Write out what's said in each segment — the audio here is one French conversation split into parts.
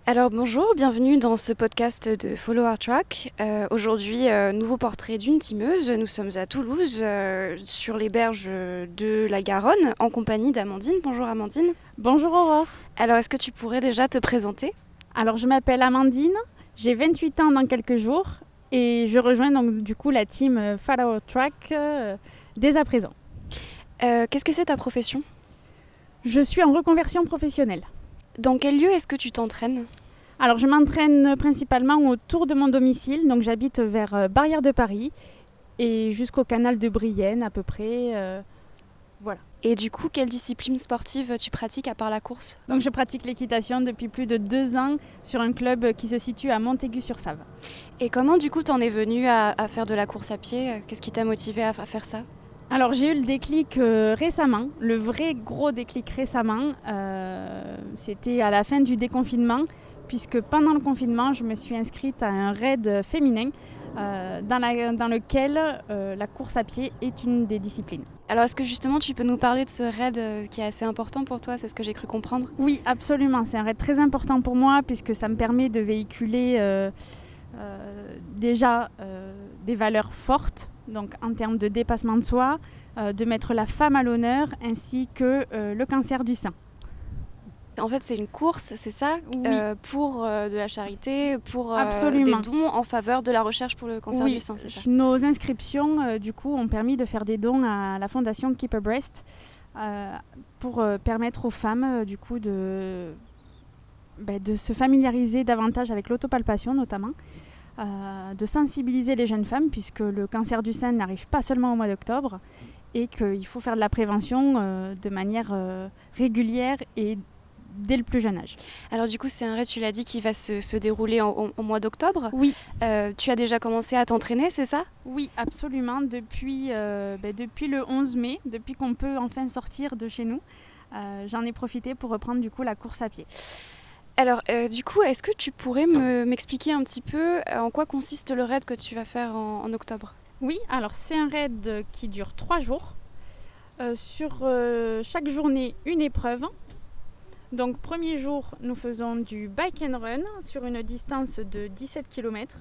Alors bonjour, bienvenue dans ce podcast de Follow Our Track. Aujourd'hui, nouveau portrait d'une timeuse. Nous sommes à Toulouse, sur les berges de la Garonne, en compagnie d'Amandine. Bonjour Amandine. Bonjour Aurore. Alors est-ce que tu pourrais déjà te présenter ? Alors je m'appelle Amandine, j'ai 28 ans dans quelques jours et je rejoins donc du coup la team Follow Our Track dès à présent. Qu'est-ce que c'est ta profession ? Je suis en reconversion professionnelle. Dans quel lieu est-ce que tu t'entraînes ? Alors je m'entraîne principalement autour de mon domicile, donc j'habite vers Barrière de Paris et jusqu'au canal de Brienne à peu près. Voilà. Et du coup, quelle discipline sportive tu pratiques à part la course ? Donc je pratique l'équitation depuis plus de 2 ans sur un club qui se situe à Montaigu-sur-Save. Et comment du coup t'en es venue à faire de la course à pied ? Qu'est-ce qui t'a motivée à faire ça ? Alors j'ai eu le déclic récemment, le vrai gros déclic récemment, c'était à la fin du déconfinement, puisque pendant le confinement, je me suis inscrite à un raid féminin dans lequel la course à pied est une des disciplines. Alors est-ce que justement tu peux nous parler de ce raid qui est assez important pour toi ? C'est ce que j'ai cru comprendre. Oui, absolument, c'est un raid très important pour moi, puisque ça me permet de véhiculer déjà des valeurs fortes, donc en termes de dépassement de soi, de mettre la femme à l'honneur, ainsi que le cancer du sein. En fait, c'est une course, c'est ça ? Oui. Pour de la charité, pour des Absolument. dons en faveur de la recherche pour le cancer du sein, c'est ça ? Nos inscriptions du coup ont permis de faire des dons à la fondation Keep a Breast pour permettre aux femmes du coup de se familiariser davantage avec l'autopalpation notamment, de sensibiliser les jeunes femmes puisque le cancer du sein n'arrive pas seulement au mois d'octobre et qu'il faut faire de la prévention de manière régulière et dès le plus jeune âge. Alors du coup, c'est un raid, tu l'as dit, qui va se dérouler au mois d'octobre. Oui. Tu as déjà commencé à t'entraîner, c'est ça ? Oui, absolument. Depuis le 11 mai, depuis qu'on peut enfin sortir de chez nous, j'en ai profité pour reprendre du coup la course à pied. Alors du coup, est-ce que tu pourrais m'expliquer un petit peu en quoi consiste le raid que tu vas faire en octobre ? Oui, alors c'est un raid qui dure 3 jours. Sur chaque journée, une épreuve. Donc premier jour, nous faisons du bike and run sur une distance de 17 km.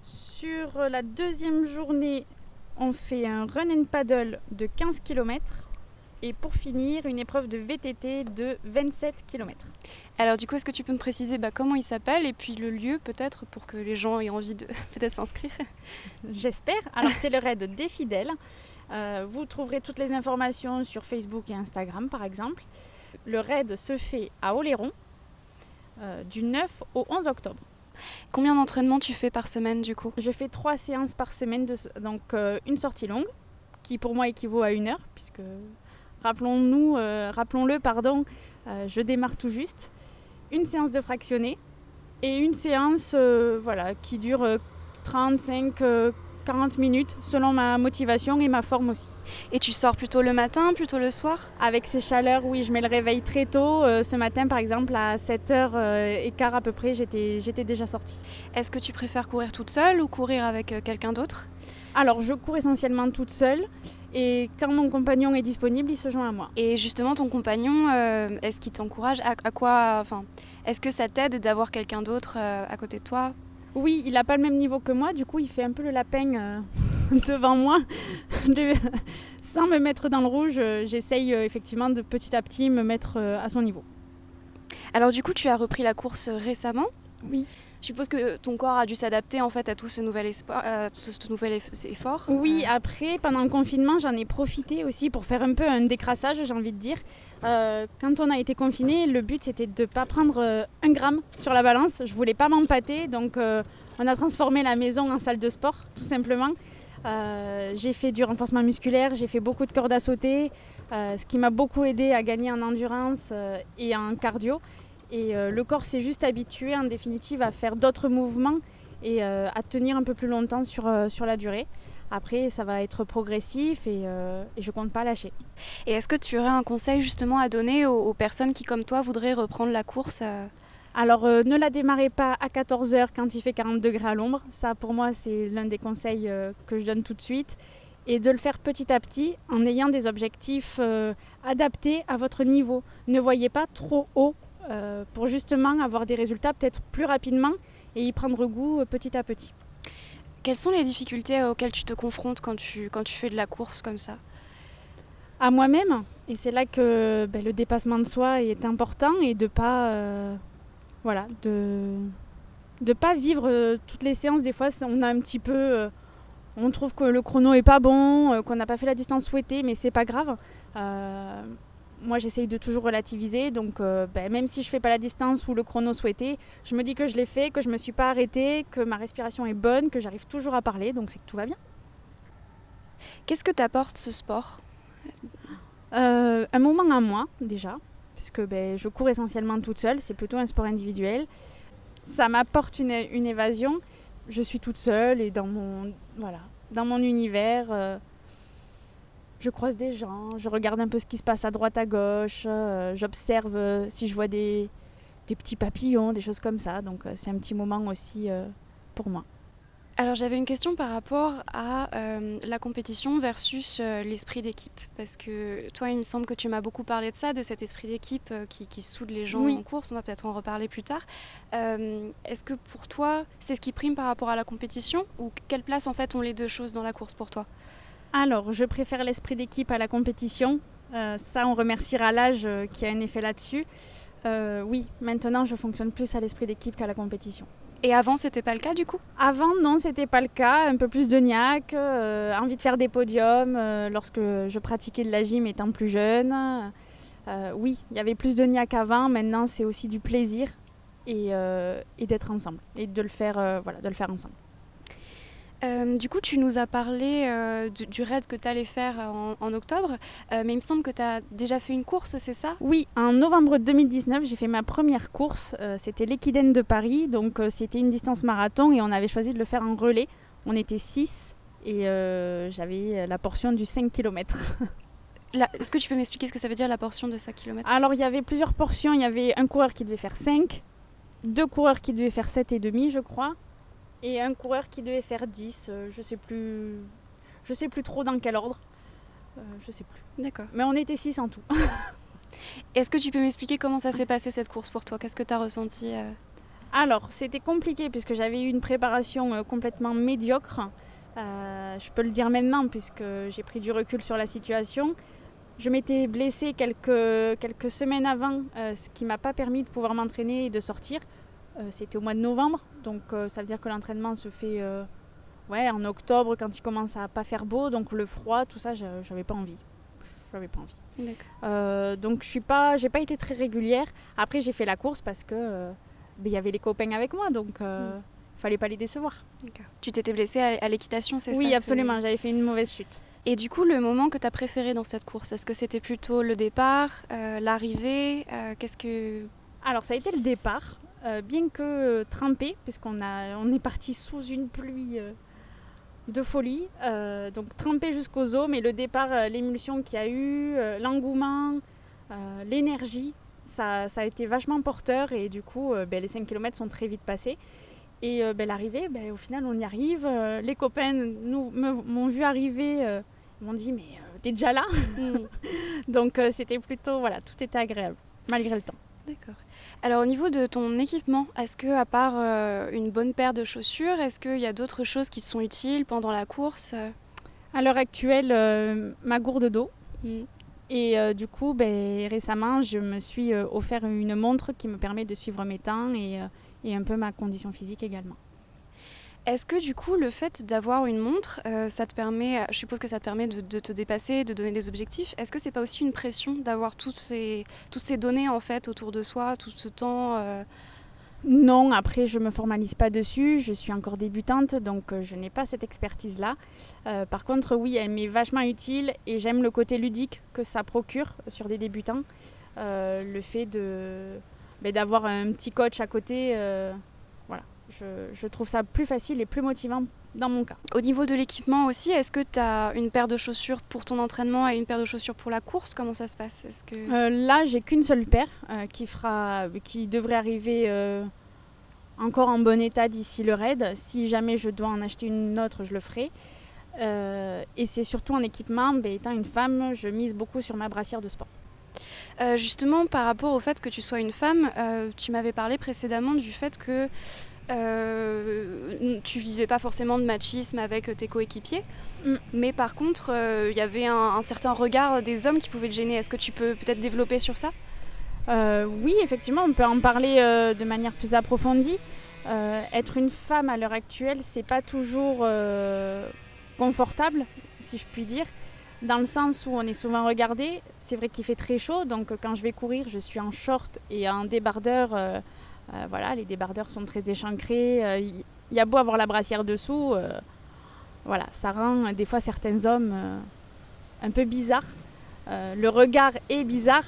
Sur la deuxième journée, on fait un run and paddle de 15 km. Et pour finir, une épreuve de VTT de 27 km. Alors du coup, est-ce que tu peux me préciser comment il s'appelle et puis le lieu peut-être pour que les gens aient envie de peut-être s'inscrire ? J'espère. Alors c'est le raid des fidèles. Vous trouverez toutes les informations sur Facebook et Instagram par exemple. Le raid se fait à Oléron du 9 au 11 octobre. Combien d'entraînements tu fais par semaine du coup ? Je fais 3 séances par semaine, donc une sortie longue qui pour moi équivaut à 1 heure puisque rappelons-le, je démarre tout juste. Une séance de fractionné et une séance qui dure 35-40 minutes selon ma motivation et ma forme aussi. Et tu sors plutôt le matin, plutôt le soir ? Avec ces chaleurs, oui, je mets le réveil très tôt. Ce matin, par exemple, à 7h15 à peu près, j'étais déjà sortie. Est-ce que tu préfères courir toute seule ou courir avec quelqu'un d'autre ? Alors, je cours essentiellement toute seule. Et quand mon compagnon est disponible, il se joint à moi. Et justement, ton compagnon, est-ce qu'il t'encourage à quoi ? Est-ce que ça t'aide d'avoir quelqu'un d'autre à côté de toi ? Oui, il n'a pas le même niveau que moi, du coup il fait un peu le lapin devant moi. Sans me mettre dans le rouge, j'essaye effectivement de petit à petit me mettre à son niveau. Alors du coup, tu as repris la course récemment ? Oui. Je suppose que ton corps a dû s'adapter en fait à tout ce nouvel effort. Oui, après, pendant le confinement, j'en ai profité aussi pour faire un peu un décrassage, j'ai envie de dire. Quand on a été confinés, le but c'était de ne pas prendre 1 gramme sur la balance. Je voulais pas m'empâter, donc on a transformé la maison en salle de sport, tout simplement. J'ai fait du renforcement musculaire, j'ai fait beaucoup de cordes à sauter, ce qui m'a beaucoup aidé à gagner en endurance et en cardio. Et le corps s'est juste habitué en définitive à faire d'autres mouvements et à tenir un peu plus longtemps sur la durée. Après, ça va être progressif et je compte pas lâcher. Et est-ce que tu aurais un conseil justement à donner aux personnes qui, comme toi, voudraient reprendre la course ? Alors, ne la démarrez pas à 14h quand il fait 40 degrés à l'ombre. Ça, pour moi, c'est l'un des conseils que je donne tout de suite. Et de le faire petit à petit en ayant des objectifs adaptés à votre niveau. Ne voyez pas trop haut pour justement avoir des résultats peut-être plus rapidement et y prendre goût petit à petit. Quelles sont les difficultés auxquelles tu te confrontes quand tu fais de la course comme ça ? À moi-même, et c'est là que le dépassement de soi est important et de pas de pas vivre toutes les séances. Des fois on a un petit peu on trouve que le chrono est pas bon, qu'on n'a pas fait la distance souhaitée, mais c'est pas grave. Moi j'essaye de toujours relativiser, donc même si je fais pas la distance ou le chrono souhaité, je me dis que je l'ai fait, que je me suis pas arrêtée, que ma respiration est bonne, que j'arrive toujours à parler, donc c'est que tout va bien. Qu'est-ce que t'apporte ce sport ? Un moment à moi déjà, puisque je cours essentiellement toute seule, c'est plutôt un sport individuel. Ça m'apporte une évasion. Je suis toute seule et dans mon univers. Je croise des gens, je regarde un peu ce qui se passe à droite, à gauche, j'observe si je vois des petits papillons, des choses comme ça. Donc c'est un petit moment aussi pour moi. Alors j'avais une question par rapport à la compétition versus l'esprit d'équipe. Parce que toi, il me semble que tu m'as beaucoup parlé de ça, de cet esprit d'équipe qui soude les gens en course. On va peut-être en reparler plus tard. Est-ce que pour toi, c'est ce qui prime par rapport à la compétition ? Ou quelle place en fait ont les deux choses dans la course pour toi ? Alors, je préfère l'esprit d'équipe à la compétition. Ça, on remerciera l'âge qui a un effet là-dessus. Oui, maintenant, je fonctionne plus à l'esprit d'équipe qu'à la compétition. Et avant, c'était pas le cas du coup ? Avant, non, c'était pas le cas. Un peu plus de niaque, envie de faire des podiums lorsque je pratiquais de la gym étant plus jeune. Oui, il y avait plus de niaque avant. Maintenant, c'est aussi du plaisir et d'être ensemble et de le faire ensemble. Du coup, tu nous as parlé du raid que tu allais faire en octobre, mais il me semble que tu as déjà fait une course, c'est ça ? Oui, en novembre 2019, j'ai fait ma première course. C'était l'Equidène de Paris, donc c'était une distance marathon et on avait choisi de le faire en relais. On était 6 et j'avais la portion du 5 km. Est-ce que tu peux m'expliquer ce que ça veut dire la portion de 5 km ? Alors, il y avait plusieurs portions. Il y avait un coureur qui devait faire 5, 2 coureurs qui devaient faire 7,5, je crois. Et un coureur qui devait faire 10, je sais plus trop dans quel ordre, je sais plus. D'accord. Mais on était 6 en tout. Est-ce que tu peux m'expliquer comment ça s'est passé cette course pour toi ? Qu'est-ce que tu as ressenti ? Alors, c'était compliqué puisque j'avais eu une préparation complètement médiocre. Je peux le dire maintenant puisque j'ai pris du recul sur la situation. Je m'étais blessée quelques semaines avant, ce qui ne m'a pas permis de pouvoir m'entraîner et de sortir. C'était au mois de novembre, donc ça veut dire que l'entraînement se fait en octobre quand il commence à pas faire beau, donc le froid, tout ça, j'avais pas envie. D'accord. Donc j'ai pas été très régulière. Après j'ai fait la course parce que y avait les copains avec moi, donc fallait pas les décevoir. D'accord. Tu t'étais blessée à l'équitation, c'est ça ? Oui, absolument, j'avais fait une mauvaise chute. Et du coup, le moment que tu as préféré dans cette course, est-ce que c'était plutôt le départ, l'arrivée ? Alors ça a été le départ. Bien que trempé, puisqu'on est parti sous une pluie de folie, donc trempé jusqu'aux os, mais le départ, l'émulsion qu'il y a eu, l'engouement, l'énergie, ça a été vachement porteur et du coup les 5 km sont très vite passés. Et l'arrivée, au final on y arrive, les copains m'ont vu arriver, m'ont dit mais t'es déjà là. Donc c'était plutôt, tout était agréable, malgré le temps. D'accord. Alors au niveau de ton équipement, est-ce que à part une bonne paire de chaussures, est-ce qu'il y a d'autres choses qui te sont utiles pendant la course ? À l'heure actuelle, ma gourde d'eau. Et du coup, récemment, je me suis offert une montre qui me permet de suivre mes temps et un peu ma condition physique également. Est-ce que du coup, le fait d'avoir une montre, ça te permet, je suppose que ça te permet de te dépasser, de donner des objectifs. Est-ce que c'est pas aussi une pression d'avoir toutes ces données en fait autour de soi, tout ce temps Non, après je me formalise pas dessus, je suis encore débutante, donc je n'ai pas cette expertise-là. Par contre, oui, elle m'est vachement utile et j'aime le côté ludique que ça procure sur des débutants. Le fait d'avoir un petit coach à côté, je trouve ça plus facile et plus motivant dans mon cas. Au niveau de l'équipement aussi, est-ce que tu as une paire de chaussures pour ton entraînement et une paire de chaussures pour la course ? Comment ça se passe ? Là, j'ai qu'une seule paire qui devrait arriver encore en bon état d'ici le raid. Si jamais je dois en acheter une autre, je le ferai. Et c'est surtout en équipement, étant une femme, je mise beaucoup sur ma brassière de sport. Justement, par rapport au fait que tu sois une femme, tu m'avais parlé précédemment du fait que tu vivais pas forcément de machisme avec tes coéquipiers, mais par contre, il y avait un certain regard des hommes qui pouvait te gêner. Est-ce que tu peux peut-être développer sur ça ? Oui, effectivement, on peut en parler de manière plus approfondie. Être une femme à l'heure actuelle, c'est pas toujours confortable, si je puis dire, dans le sens où on est souvent regardé. C'est vrai qu'il fait très chaud, donc quand je vais courir, je suis en short et en débardeur. Voilà, les débardeurs sont très échancrés. Il y a beau avoir la brassière dessous, voilà, ça rend des fois certains hommes un peu bizarres. Le regard est bizarre.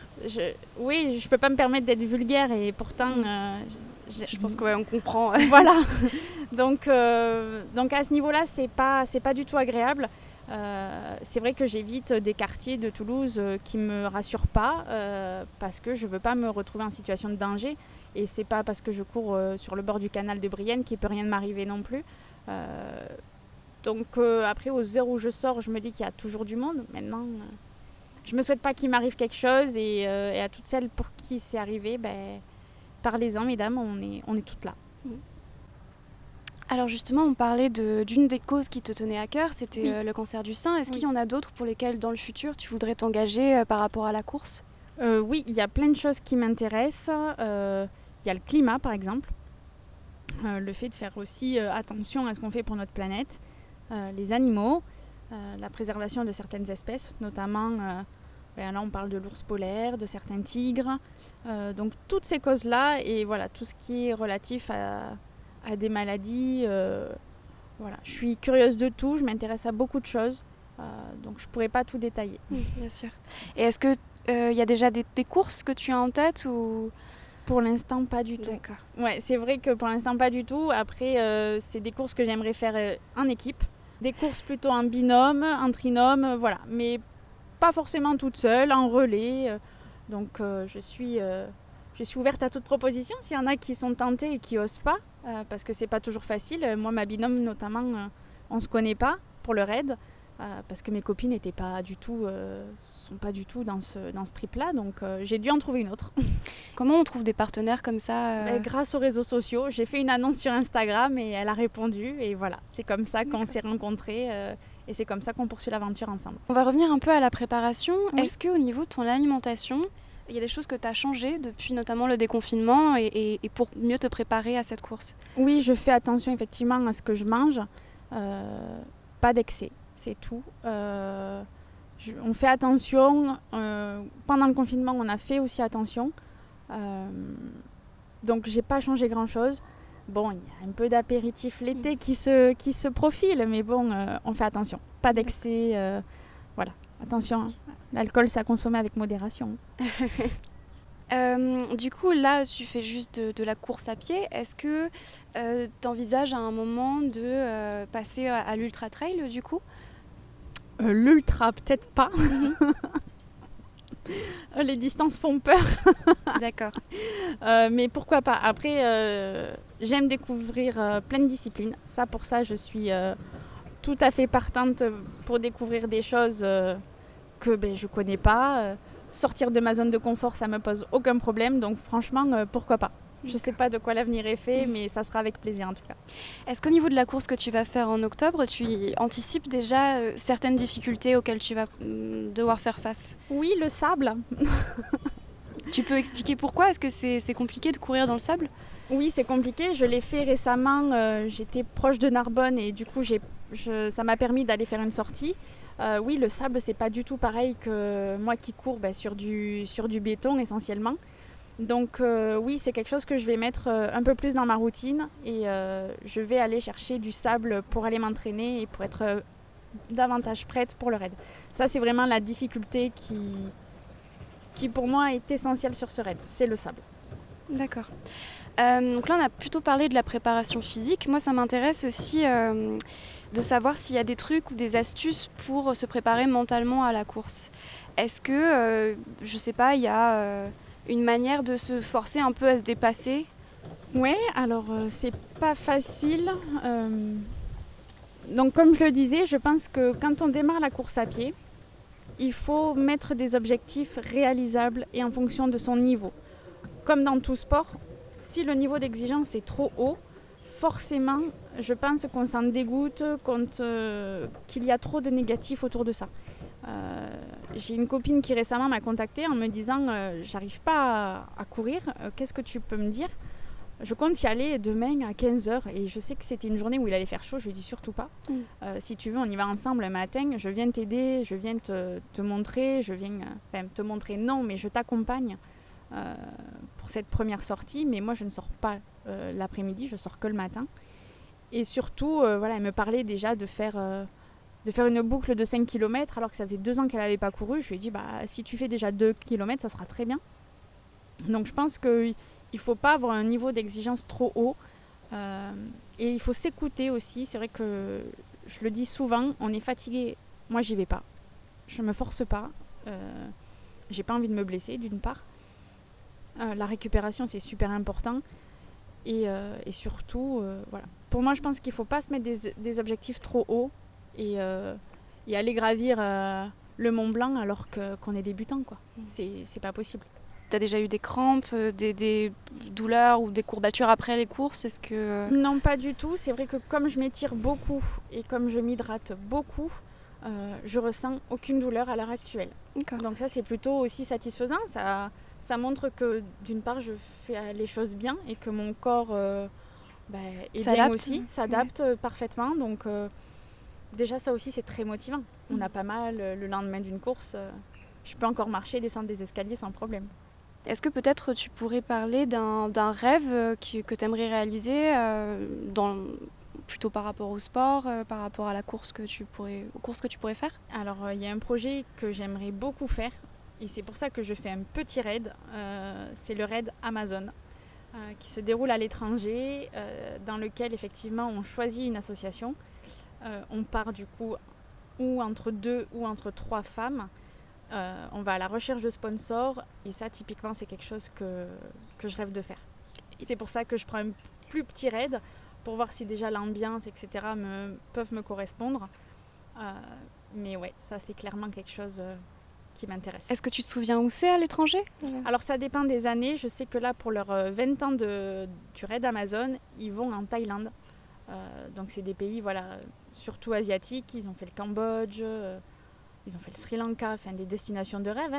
Oui, je peux pas me permettre d'être vulgaire et pourtant... je pense qu'on comprend. Voilà. Donc à ce niveau-là, c'est pas du tout agréable. C'est vrai que j'évite des quartiers de Toulouse qui me rassurent pas parce que je veux pas me retrouver en situation de danger. Et c'est pas parce que je cours sur le bord du canal de Brienne qu'il peut rien m'arriver non plus. Donc après, aux heures où je sors, je me dis qu'il y a toujours du monde. Maintenant... je me souhaite pas qu'il m'arrive quelque chose et à toutes celles pour qui c'est arrivé, parlez-en mesdames, on est toutes là. Alors justement, on parlait d'une des causes qui te tenait à cœur, c'était le cancer du sein. Est-ce qu'il y en a d'autres pour lesquelles dans le futur tu voudrais t'engager par rapport à la course ? Oui, il y a plein de choses qui m'intéressent. Il y a le climat par exemple, le fait de faire aussi attention à ce qu'on fait pour notre planète, les animaux, la préservation de certaines espèces, notamment... là, on parle de l'ours polaire, de certains tigres. Donc, toutes ces causes-là et voilà, tout ce qui est relatif à des maladies. Voilà. Je suis curieuse de tout, je m'intéresse à beaucoup de choses. Donc, je ne pourrais pas tout détailler. Bien sûr. Et est-ce qu'il y a déjà des courses que tu as en tête ou... Pour l'instant, pas du tout. D'accord. Ouais, c'est vrai que pour l'instant, pas du tout. Après, c'est des courses que j'aimerais faire en équipe. Des courses plutôt en binôme, en trinôme, voilà. Mais pas forcément toute seule, en relais. Donc je suis ouverte à toute proposition. S'il y en a qui sont tentés et qui n'osent pas, parce que c'est pas toujours facile. Moi, ma binôme notamment, on ne se connaît pas pour le raid, parce que mes copines n'étaient pas du tout, sont pas du tout dans ce trip-là. Donc j'ai dû en trouver une autre. Comment on trouve des partenaires comme ça Grâce aux réseaux sociaux. J'ai fait une annonce sur Instagram et elle a répondu. Et voilà, c'est comme ça qu'on s'est rencontrés. Et c'est comme ça qu'on poursuit l'aventure ensemble. On va revenir un peu à la préparation. Oui. Est-ce qu'au niveau de ton alimentation, il y a des choses que tu as changées depuis notamment le déconfinement et pour mieux te préparer à cette course ? Oui, je fais attention effectivement à ce que je mange. Pas d'excès, c'est tout. On fait attention. Pendant le confinement, on a fait aussi attention. Donc, j'ai pas changé grand-chose. Bon, il y a un peu d'apéritif l'été qui se profile, mais bon, on fait attention. Pas d'excès, voilà. Attention, l'alcool, ça consomme avec modération. Du coup, là, tu fais juste de la course à pied. Est-ce que tu envisages à un moment de passer à l'ultra trail, du coup ? L'ultra, peut-être pas. Les distances font peur. D'accord. Mais pourquoi pas. Après, j'aime découvrir plein de disciplines. Pour ça, je suis tout à fait partante pour découvrir des choses que je ne connais pas. Sortir de ma zone de confort, ça ne me pose aucun problème. Donc franchement, pourquoi pas. Je ne sais pas de quoi l'avenir est fait, mais ça sera avec plaisir en tout cas. Est-ce qu'au niveau de la course que tu vas faire en octobre, tu anticipes déjà certaines difficultés auxquelles tu vas devoir faire face ? Oui, le sable. Tu peux expliquer pourquoi ? Est-ce que c'est compliqué de courir dans le sable ? Oui, c'est compliqué. Je l'ai fait récemment. J'étais proche de Narbonne et du coup, ça m'a permis d'aller faire une sortie. Oui, le sable, c'est pas du tout pareil que moi qui cours sur du béton essentiellement. Donc oui, c'est quelque chose que je vais mettre un peu plus dans ma routine et je vais aller chercher du sable pour aller m'entraîner et pour être davantage prête pour le raid. Ça, c'est vraiment la difficulté qui pour moi est essentielle sur ce raid, c'est le sable. D'accord. Donc là, on a plutôt parlé de la préparation physique. Moi, ça m'intéresse aussi de savoir s'il y a des trucs ou des astuces pour se préparer mentalement à la course. Est-ce que, je sais pas, il y a une manière de se forcer un peu à se dépasser ? Ouais, alors c'est pas facile. Donc comme je le disais, je pense que quand on démarre la course à pied, il faut mettre des objectifs réalisables et en fonction de son niveau. Comme dans tout sport, si le niveau d'exigence est trop haut, forcément, je pense qu'on s'en dégoûte, qu'il y a trop de négatifs autour de ça. J'ai une copine qui récemment m'a contactée en me disant j'arrive pas à courir, qu'est-ce que tu peux me dire ? Je compte y aller demain à 15h et je sais que c'était une journée où il allait faire chaud, je lui dis surtout pas. Si tu veux, on y va ensemble un matin, je viens t'aider, je viens te montrer, te montrer non, mais je t'accompagne pour cette première sortie, mais moi je ne sors pas l'après-midi, je sors que le matin. Et surtout, elle me parlait déjà de faire une boucle de 5 km alors que ça faisait 2 ans qu'elle n'avait pas couru. Je lui ai dit, si tu fais déjà 2 km, ça sera très bien. Donc je pense qu'il ne faut pas avoir un niveau d'exigence trop haut. Et il faut s'écouter aussi. C'est vrai que je le dis souvent, on est fatigué. Moi, j'y vais pas. Je ne me force pas. J'ai pas envie de me blesser, d'une part. La récupération, c'est super important. Et surtout, voilà. Pour moi, je pense qu'il ne faut pas se mettre des objectifs trop hauts et aller gravir le Mont Blanc alors qu'on est débutant, quoi. C'est pas possible. Tu as déjà eu des crampes, des douleurs ou des courbatures après les courses ? Est-ce que... Non, pas du tout. C'est vrai que comme je m'étire beaucoup et comme je m'hydrate beaucoup, je ressens aucune douleur à l'heure actuelle. D'accord. Donc ça, c'est plutôt aussi satisfaisant. Ça montre que d'une part, je fais les choses bien et que mon corps est bien aussi, s'adapte parfaitement. Donc déjà, ça aussi, c'est très motivant. On a pas mal le lendemain d'une course. Je peux encore marcher et descendre des escaliers sans problème. Est-ce que peut-être tu pourrais parler d'un rêve que tu aimerais réaliser plutôt par rapport au sport, par rapport à la course aux courses que tu pourrais faire ? Alors, il y a un projet que j'aimerais beaucoup faire et c'est pour ça que je fais un petit raid. C'est le raid Amazon qui se déroule à l'étranger, dans lequel effectivement on choisit une association. On part du coup ou entre 2 ou entre 3 femmes. On va à la recherche de sponsors et ça typiquement c'est quelque chose que je rêve de faire. Et c'est pour ça que je prends un plus petit raid pour voir si déjà l'ambiance etc. peuvent me correspondre. Mais ouais, ça c'est clairement quelque chose qui m'intéresse. Est-ce que tu te souviens où c'est à l'étranger ? Alors ça dépend des années. Je sais que là pour leurs 20 ans du raid Amazon, ils vont en Thaïlande. Donc c'est des pays surtout asiatiques. Ils ont fait le Cambodge. Ils ont fait le Sri Lanka, des destinations de rêve.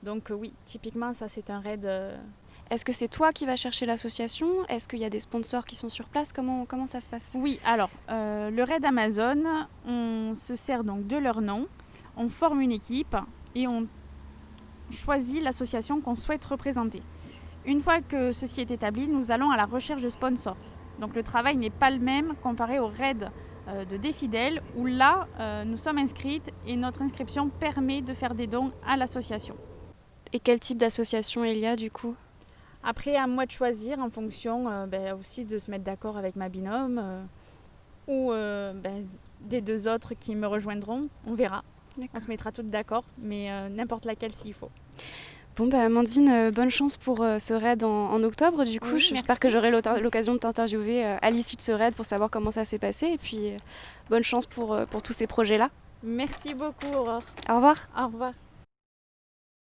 Donc oui, typiquement, ça c'est un raid. Est-ce que c'est toi qui vas chercher l'association ? Est-ce qu'il y a des sponsors qui sont sur place ? Comment ça se passe ? Oui, alors, le raid Amazon, on se sert donc de leur nom, on forme une équipe et on choisit l'association qu'on souhaite représenter. Une fois que ceci est établi, nous allons à la recherche de sponsors. Donc le travail n'est pas le même comparé au raid de Défidèle où là nous sommes inscrites et notre inscription permet de faire des dons à l'association. Et quel type d'association il y a du coup ? Après à moi de choisir en fonction aussi de se mettre d'accord avec ma binôme ou des 2 autres qui me rejoindront, on verra. D'accord. On se mettra toutes d'accord, mais n'importe laquelle s'il faut. Bon Amandine, bonne chance pour ce raid en octobre. Du coup, j'espère que j'aurai l'occasion de t'interviewer à l'issue de ce raid pour savoir comment ça s'est passé. Et puis, bonne chance pour tous ces projets-là. Merci beaucoup, Aurore. Au revoir. Au revoir.